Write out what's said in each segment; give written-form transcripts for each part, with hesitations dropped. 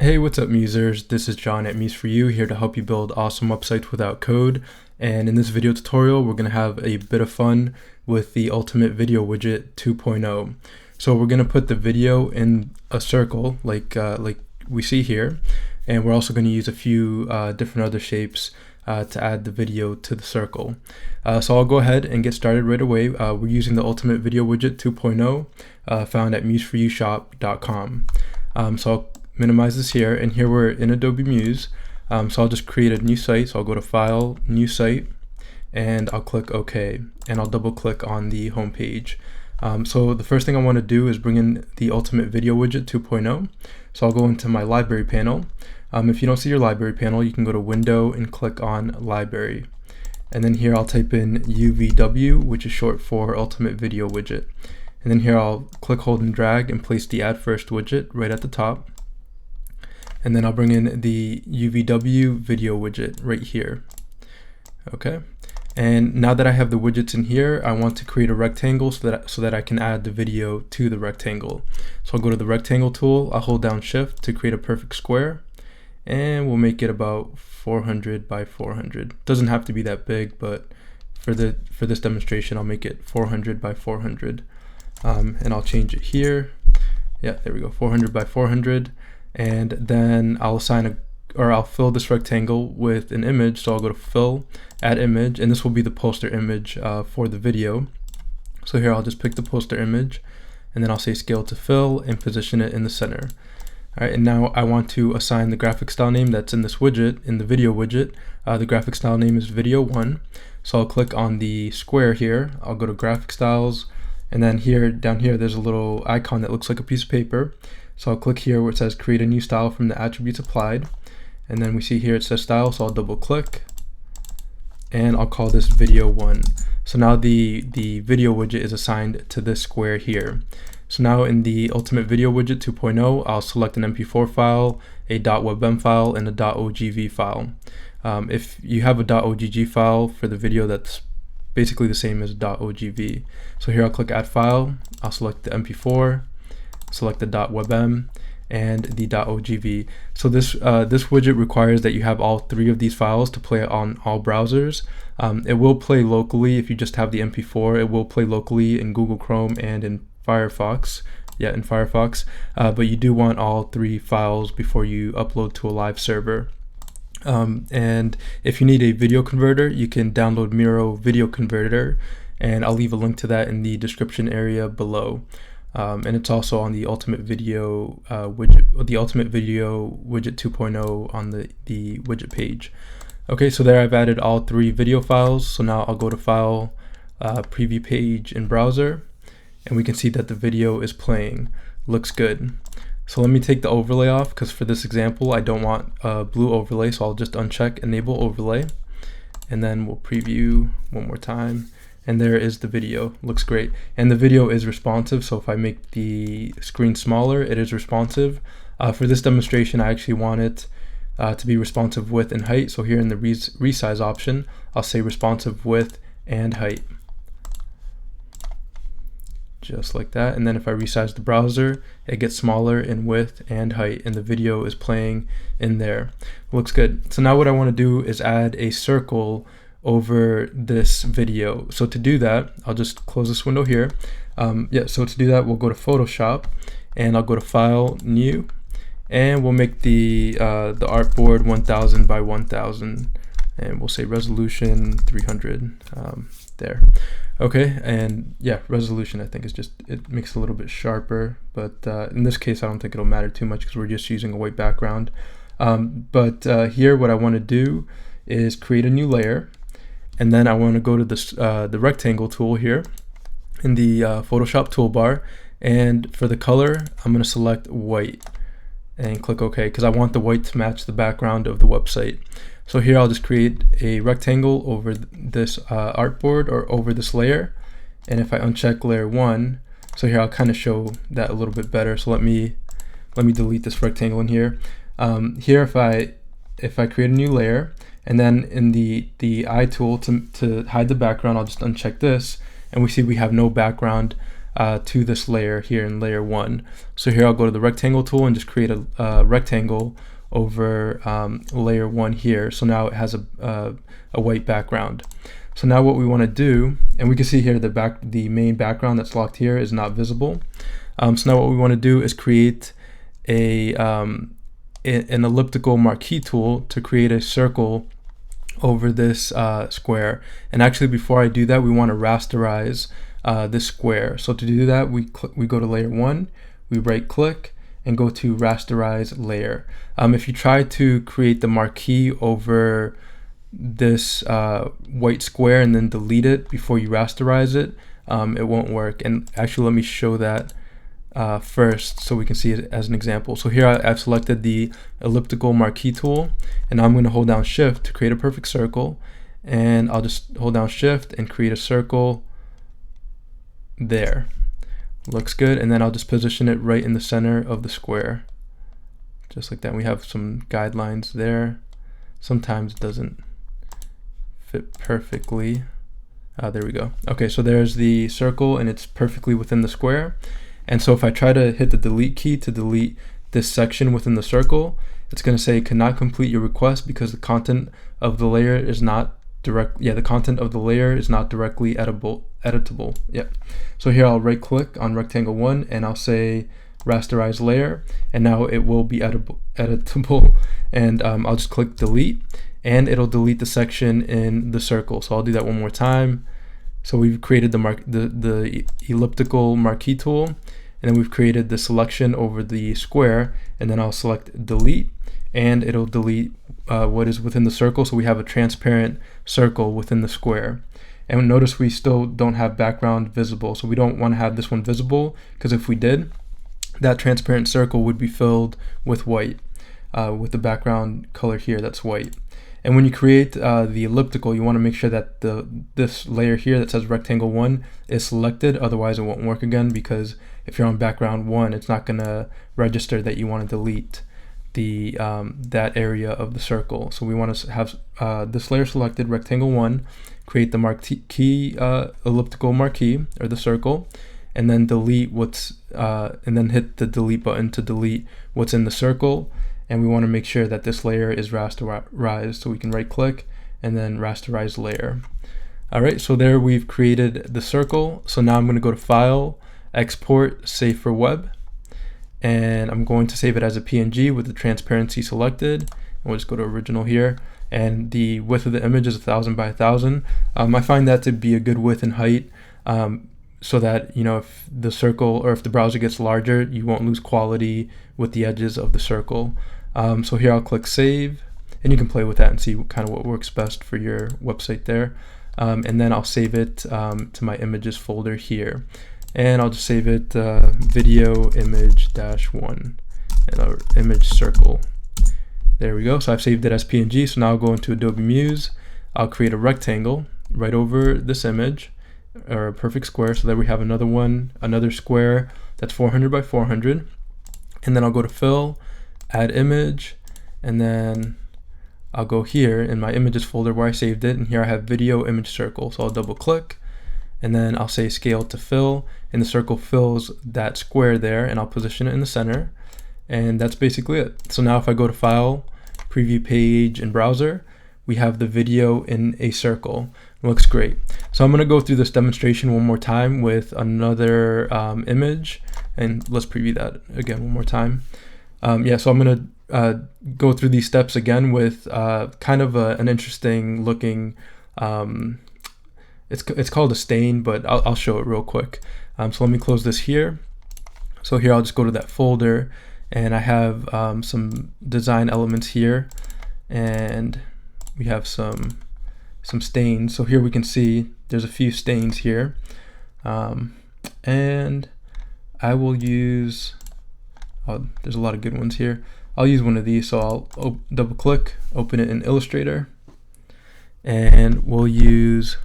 Hey, what's up, Musers? This is John at Muse for You, here to help you build awesome websites without code. And in this video tutorial, we're going to have a bit of fun with the Ultimate Video Widget 2.0. So we're going to put the video in a circle like we see here, and we're also going to use a few different other shapes to add the video to the circle. So I'll go ahead and get started right away. We're using the Ultimate Video Widget 2.0 found at museforyoushop.com. So I'll minimize this here, and here we're in Adobe Muse. So I'll just create a new site. So I'll go to File, New Site, and I'll click OK, and I'll double click on the home page. So the first thing I want to do is bring in the Ultimate Video Widget 2.0. So I'll go into my library panel. If you don't see your library panel, you can go to Window and click on Library. And then here I'll type in UVW, which is short for Ultimate Video Widget. And then here I'll click, hold, and drag and place the Add First widget right at the top. And then I'll bring in the UVW video widget right here. Okay. And now that I have the widgets in here, I want to create a rectangle so that I can add the video to the rectangle. So I'll go to the rectangle tool, I'll hold down Shift to create a perfect square, and we'll make it about 400 by 400. Doesn't have to be that big, but for this demonstration, I'll make it 400 by 400. And I'll change it here. Yeah, there we go, 400 by 400. And then I'll fill this rectangle with an image. So I'll go to Fill, Add Image, and this will be the poster image for the video. So here I'll just pick the poster image, and then I'll say Scale to Fill and position it in the center. All right, and now I want to assign the graphic style name that's in this widget, in the video widget. The graphic style name is Video 1. So I'll click on the square here. I'll go to Graphic Styles, and then down here, there's a little icon that looks like a piece of paper. So I'll click here where it says create a new style from the attributes applied. And then we see here it says style, so I'll double click. And I'll call this video 1. So now the video widget is assigned to this square here. So now in the Ultimate Video Widget 2.0, I'll select an MP4 file, a .webm file, and a .ogv file. If you have a .ogg file for the video, that's basically the same as .ogv. So here I'll click Add File, I'll select the MP4, select the .webm and the .ogv. So this widget requires that you have all three of these files to play on all browsers. It will play locally if you just have the MP4. It will play locally in Google Chrome and in Firefox. But you do want all three files before you upload to a live server. And if you need a video converter, you can download Miro Video Converter, and I'll leave a link to that in the description area below. And it's also on the Ultimate Video Widget, the Ultimate Video Widget 2.0 on the widget page. Okay, so there I've added all three video files. So now I'll go to File, Preview Page in Browser, and we can see that the video is playing. Looks good. So let me take the overlay off, because for this example, I don't want a blue overlay, so I'll just uncheck Enable Overlay, and then we'll preview one more time. And there is the video. Looks great. And the video is responsive, so if I make the screen smaller, it is responsive. For this demonstration, I actually want it to be responsive width and height. So here in the resize option, I'll say responsive width and height. Just like that. And then if I resize the browser, it gets smaller in width and height, and the video is playing in there. Looks good. So now what I want to do is add a circle over this video. So to do that, I'll just close this window here. So to do that, we'll go to Photoshop, and I'll go to File, New, and we'll make the artboard 1000 by 1000, and we'll say resolution 300 there. Okay, and yeah, resolution I think is just, it makes it a little bit sharper, but in this case I don't think it'll matter too much because we're just using a white background. Here what I want to do is create a new layer. And then I want to go to this, the rectangle tool here in the Photoshop toolbar, and for the color I'm going to select white and click OK, because I want the white to match the background of the website. So here I'll just create a rectangle over this artboard, or over this layer, and if I uncheck layer 1, so here I'll kind of show that a little bit better. So let me delete this rectangle in here. Here if I create a new layer, and then in the eye tool to hide the background, I'll just uncheck this, and we see we have no background to this layer here in layer 1. So here I'll go to the rectangle tool and just create a rectangle over layer 1 here. So now it has a white background. So now what we want to do, and we can see here the main background that's locked here is not visible. So now what we want to do is create an elliptical marquee tool to create a circle over this square. And actually, before I do that, we want to rasterize this square. So to do that, we go to layer 1, we right click and go to rasterize layer. If you try to create the marquee over this white square and then delete it before you rasterize it, it won't work. And actually, let me show that first so we can see it as an example. So here I've selected the elliptical marquee tool, and I'm going to hold down shift to create a perfect circle, and I'll just hold down shift and create a circle there. Looks good. And then I'll just position it right in the center of the square, just like that. We have some guidelines there. Sometimes it doesn't fit perfectly. There we go. Okay, so there's the circle and it's perfectly within the square. And so if I try to hit the delete key to delete this section within the circle, it's going to say cannot complete your request because the content of the layer is not directly editable. Yeah. So here I'll right click on rectangle 1 and I'll say rasterize layer, and now it will be editable. And I'll just click delete and it'll delete the section in the circle. So I'll do that one more time. So we've created the elliptical marquee tool, and then we've created the selection over the square, and then I'll select delete and it'll delete what is within the circle. So we have a transparent circle within the square. And notice we still don't have background visible. So we don't want to have this one visible, because if we did, that transparent circle would be filled with white, with the background color here that's white. And when you create the elliptical, you want to make sure that this layer here that says rectangle 1 is selected, otherwise it won't work again, because if you're on background 1, it's not going to register that you want to delete that area of the circle. So we want to have this layer selected, rectangle 1, create the marquee elliptical marquee or the circle, and then delete and then hit the delete button to delete what's in the circle. And we want to make sure that this layer is rasterized, so we can right click and then rasterize layer. All right, so there we've created the circle. So now I'm going to go to File, Export, Save for Web, and I'm going to save it as a PNG with the transparency selected. And we'll just go to original here, and the width of the image is 1000 by 1000. I find that to be a good width and height, so that, you know, if the circle or if the browser gets larger, you won't lose quality with the edges of the circle. So here I'll click save, and you can play with that and see kind of what works best for your website there. And then I'll save it to my images folder here, and I'll just save it video image -1 and our image circle. There we go. So I've saved it as PNG. So now I'll go into Adobe Muse. I'll create a rectangle right over this image, or a perfect square, so that we have another square that's 400 by 400. And then I'll go to fill, add image, and then I'll go here in my images folder where I saved it, and here I have video image circle. So I'll double click, and then I'll say scale to fill, and the circle fills that square there, and I'll position it in the center. And that's basically it. So now if I go to File, Preview Page in Browser, we have the video in a circle. It looks great. So I'm going to go through this demonstration one more time with another image, and let's preview that again one more time. So I'm going to go through these steps again with kind of an interesting looking, it's called a stain, but I'll show it real quick. So let me close this here. So here I'll just go to that folder, and I have some design elements here, and we have some stains. So here we can see there's a few stains here, and I will use, there's a lot of good ones here. I'll use one of these, so I'll double click, open it in Illustrator, and we'll use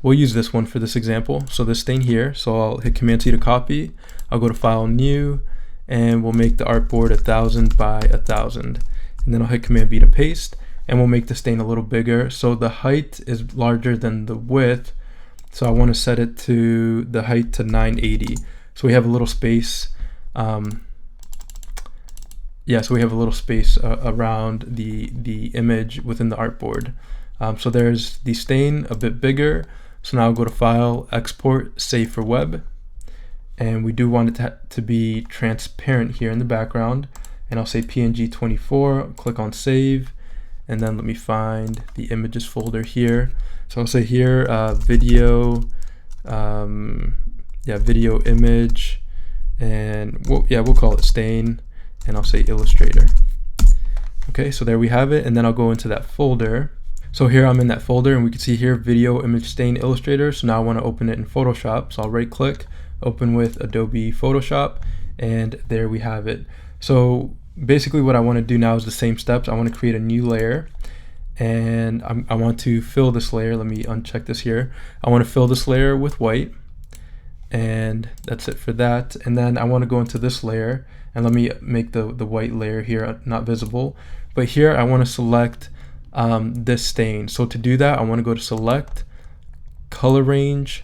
this one for this example. So this stain here, so I'll hit Command C to copy. I'll go to File, New, and we'll make the artboard 1000 by 1000, and then I'll hit Command V to paste, and we'll make the stain a little bigger so the height is larger than the width, So I want to set it to the height to 980. So we have a little space. Yeah, so we have a little space around the image within the artboard. So there's the stain a bit bigger. So now I'll go to File, Export, Save for Web. And we do want it to be transparent here in the background. And I'll say PNG 24, click on Save. And then let me find the images folder here. So I'll say here, video, video image, and we'll call it stain. And I'll say Illustrator. Okay, so there we have it, and then I'll go into that folder. So here I'm in that folder, and we can see here video image stain Illustrator. So now I want to open it in Photoshop. So I'll right click, open with Adobe Photoshop, and there we have it. So basically what I want to do now is the same steps. I want to create a new layer, and I want to fill this layer. Let me uncheck this here. I want to fill this layer with white, and that's it for that. And then I want to go into this layer, and let me make the white layer here not visible. But here I want to select this stain. So to do that, I want to go to Select, Color Range,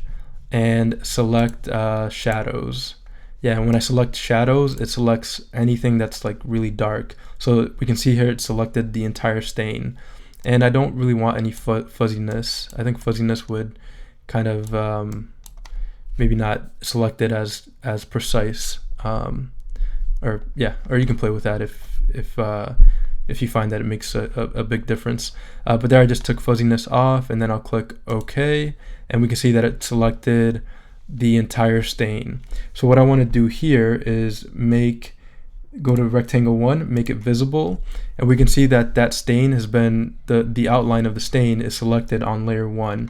and select Shadows. Yeah, and when I select Shadows, it selects anything that's like really dark. So we can see here it selected the entire stain. And I don't really want any fuzziness. I think fuzziness would kind of maybe not select it as precise. Or you can play with that if you find that it makes a big difference. But there I just took fuzziness off, and then I'll click OK, and we can see that it selected the entire stain. So what I want to do here is go to rectangle 1, make it visible, and we can see that that stain has been, the outline of the stain is selected on layer 1.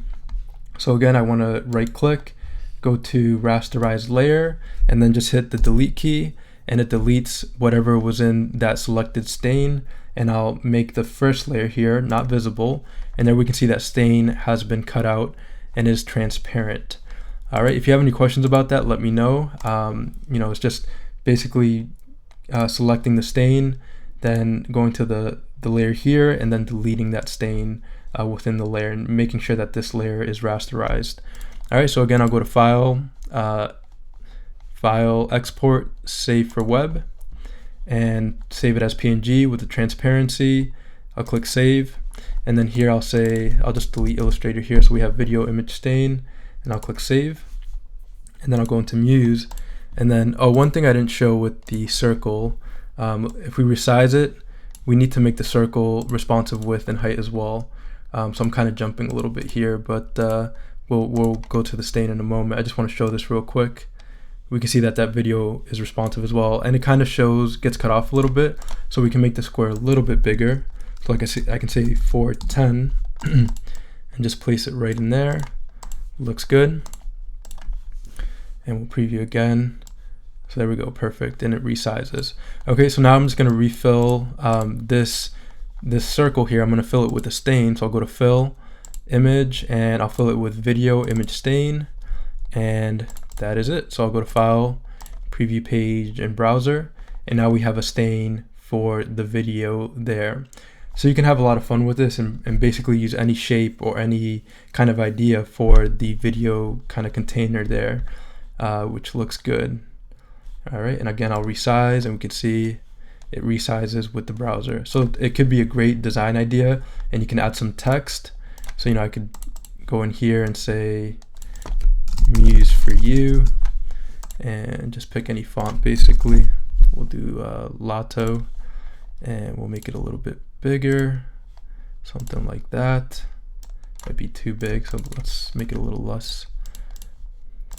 So again, I want to right click, go to rasterize layer, and then just hit the delete key, and it deletes whatever was in that selected stain. And I'll make the first layer here not visible, and there we can see that stain has been cut out and is transparent. All right, if you have any questions about that, let me know. It's just basically selecting the stain, then going to the layer here, and then deleting that stain within the layer, and making sure that this layer is rasterized. All right, so again, I'll go to File, Export, Save for Web, and save it as PNG with the transparency. I'll click Save, and then here I'll just delete Illustrator here, so we have video image stain, and I'll click Save, and then I'll go into Muse, and then one thing I didn't show with the circle, if we resize it, we need to make the circle responsive width and height as well. So I'm kind of jumping a little bit here, but we'll go to the stain in a moment. I just want to show this real quick. We can see that video is responsive as well, and it kind of gets cut off a little bit, so we can make the square a little bit bigger. So like I can say 410 and just place it right in there. Looks good. And we'll preview again. So there we go, perfect, and it resizes. Okay, so now I'm just going to refill this circle here. I'm going to fill it with a stain, so I'll go to Fill, Image, and I'll fill it with Video Image Stain, and that is it. So I'll go to File, Preview Page, and Browser, and now we have a stain for the video there. So you can have a lot of fun with this and basically use any shape or any kind of idea for the video kind of container there, which looks good. All right, and again, I'll resize, and we can see it resizes with the browser. So it could be a great design idea, and you can add some text. So, I could go in here and say Muse for you, and just pick any font basically. We'll do Lato, and we'll make it a little bit bigger, something like that. Might be too big, so let's make it a little less.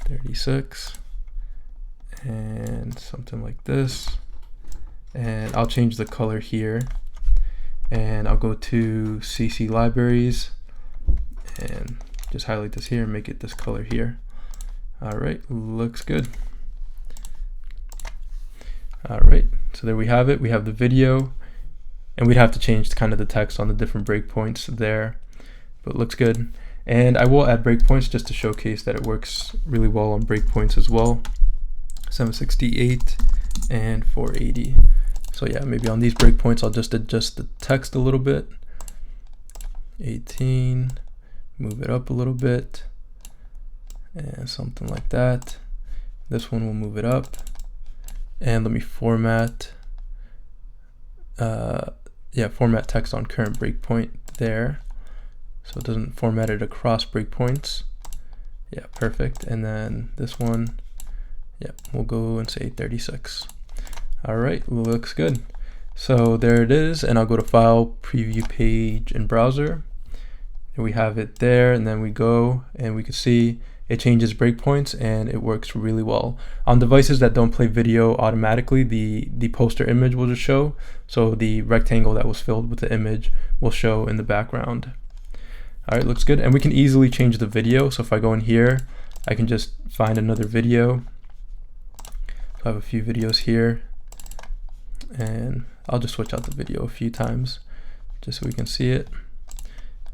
36, and something like this. And I'll change the color here, and I'll go to CC Libraries and just highlight this here and make it this color here. All right, looks good. All right, so there we have it. We have the video, and we'd have to change kind of the text on the different breakpoints there, but it looks good. And I will add breakpoints just to showcase that it works really well on breakpoints as well. 768 and 480. So yeah, maybe on these breakpoints, I'll just adjust the text a little bit. 18, move it up a little bit. and something like that. This one will move it up, and let me format format text on current breakpoint there, so it doesn't format it across breakpoints. Yeah, perfect. And then this one, yeah, we'll go and say 36. All right, looks good. So there it is, and I'll go to File, Preview Page in Browser. And we have it there, and then we go and we can see it changes breakpoints and it works really well. On devices that don't play video automatically, the poster image will just show. So the rectangle that was filled with the image will show in the background. All right, looks good. And we can easily change the video. So if I go in here, I can just find another video. So I have a few videos here, and I'll just switch out the video a few times just so we can see it.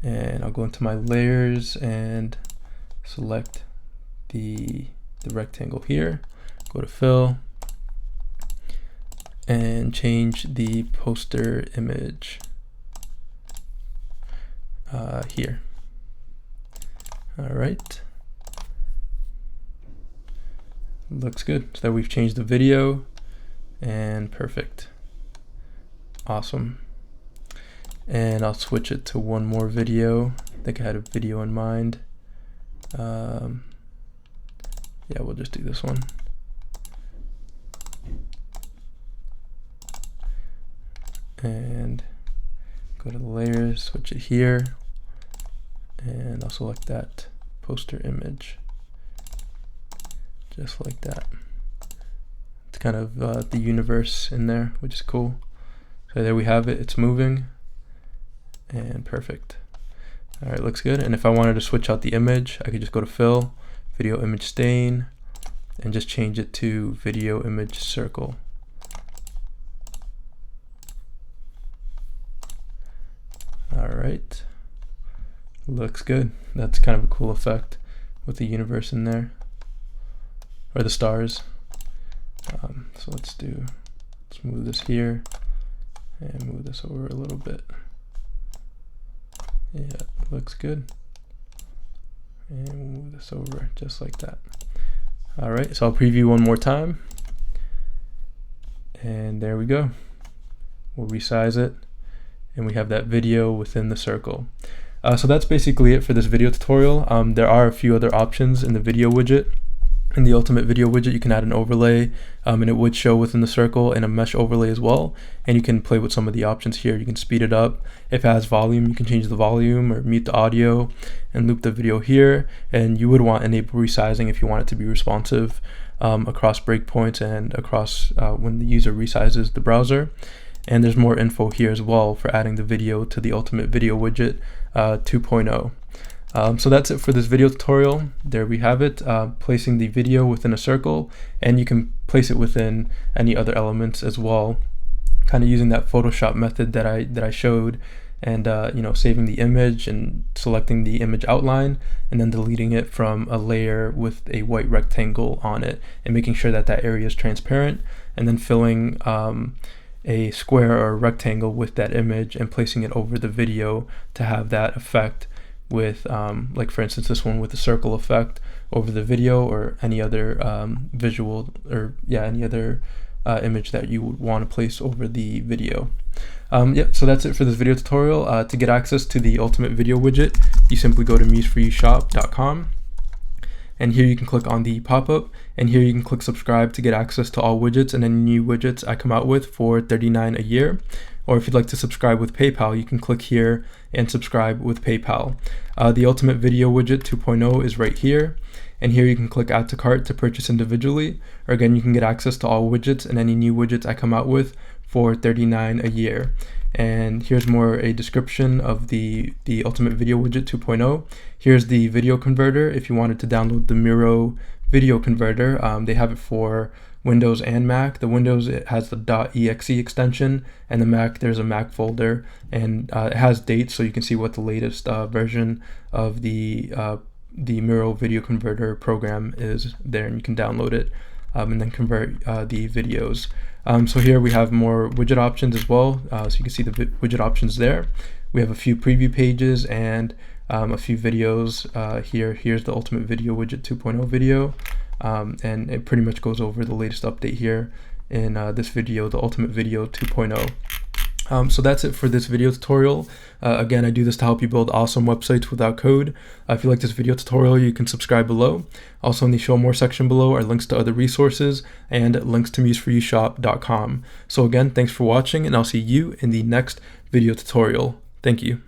And I'll go into my layers and select the rectangle here, go to fill, and change the poster image here. All right, looks good. So that we've changed the video, and perfect, awesome. And I'll switch it to one more video. I think I had a video in mind. Yeah, we'll just do this one. And go to the layers, switch it here, and I'll select that poster image, just like that. It's kind of the universe in there, which is cool. So there we have it, it's moving, and perfect. All right, looks good. And if I wanted to switch out the image, I could just go to Fill, Video Image Stain, and just change it to Video Image Circle. All right, looks good. That's kind of a cool effect with the universe in there, or the stars. So let's move this here and move this over a little bit. Yeah, looks good. And we'll move this over just like that. All right, so I'll preview one more time. And there we go. We'll resize it, and we have that video within the circle. So that's basically it for this video tutorial. There are a few other options in the video widget. In the Ultimate Video widget, you can add an overlay, and it would show within the circle, and a mesh overlay as well. And you can play with some of the options here. You can speed it up. If it has volume, you can change the volume or mute the audio and loop the video here. And you would want enable resizing if you want it to be responsive across breakpoints and across when the user resizes the browser. And there's more info here as well for adding the video to the Ultimate Video widget 2.0. So that's it for this video tutorial. There we have it, placing the video within a circle, and you can place it within any other elements as well, kind of using that Photoshop method that I showed, and you know, saving the image and selecting the image outline and then deleting it from a layer with a white rectangle on it, and making sure that that area is transparent, and then filling a square or a rectangle with that image and placing it over the video to have that effect with like for instance this one with the circle effect over the video, or any other visual, or yeah, any other image that you would want to place over the video. Yeah, so that's it for this video tutorial. To get access to the Ultimate Video widget, you simply go to museforyoushop.com, and here you can click on the pop-up, and here you can click subscribe to get access to all widgets and any new widgets I come out with for $39 a year. Or if you'd like to subscribe with PayPal, you can click here and subscribe with PayPal. The Ultimate Video widget 2.0 is right here, and here you can click add to cart to purchase individually, or again, you can get access to all widgets and any new widgets I come out with for $39 a year. And here's more a description of the Ultimate Video widget 2.0. Here's the video converter. If you wanted to download the Miro video converter, they have it for Windows and Mac. The Windows, it has the .exe extension, and the Mac, there's a Mac folder, and it has dates, so you can see what the latest version of the Miro video converter program is there, and you can download it and then convert the videos. So here we have more widget options as well, so you can see the widget options there. We have a few preview pages and a few videos here. Here's the Ultimate Video Widget 2.0 video, and it pretty much goes over the latest update here in this video, the Ultimate Video 2.0. So that's it for this video tutorial. Again, I do this to help you build awesome websites without code. If you like this video tutorial, you can subscribe below. Also in the show more section below are links to other resources and links to museforYouShop.com. So again, thanks for watching, and I'll see you in the next video tutorial. Thank you.